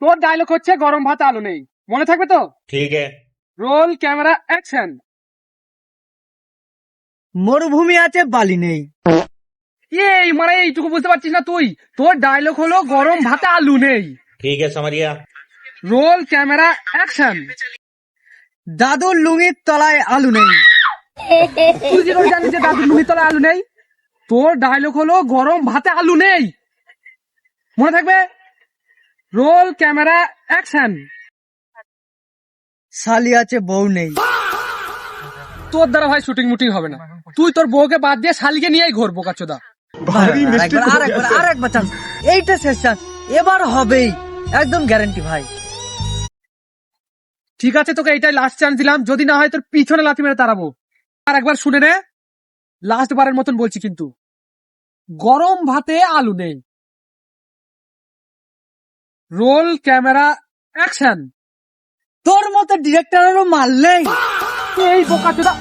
তোর ডায়লগ হচ্ছে গরম ভাত আলু নেই, মনে থাকবে তো? ठीक है। Roll camera action. মরুভূমি আছে বালি নেই। এই মানে এইটুকু বুঝতে পারছিস না তুই? তোর ডায়লগ হলো গরম ভাতে আলু নেই। ठीक है, समझ गया। Roll camera action. দাদুর লুঙ্গির তলায় আলু নেই। তুই কি করে জানিস যে দাদুর লুঙ্গির তলায় আলু নেই? তোর ডায়লগ হলো গরম ভাতে আলু নেই, মনে থাকবে? Roll camera action. শালি আছে বউ নেই। তোর দ্বারা ভাই শুটিং মুটিং হবে না, তুই তোর বউকে বাদ দিয়ে শালিকে নিয়েই ঘোর বোকাচোদা। আরেকবার চান্স, এইটা শেষ চান্স, এবার হবেই, একদম গ্যারান্টি ভাই। ঠিক আছে, তোকে এইটাই লাস্ট চান্স দিলাম, যদি না হয় তোর পিছনে লাথি মেরে তাড়াবো। আর একবার শুনে নে, লাস্ট বারের মতন বলছি কিন্তু, গরম ভাতে আলু নেই। Roll camera action. তোর মতো ডিরেক্টরেরও মাল নেই। এই বোকাচোদা।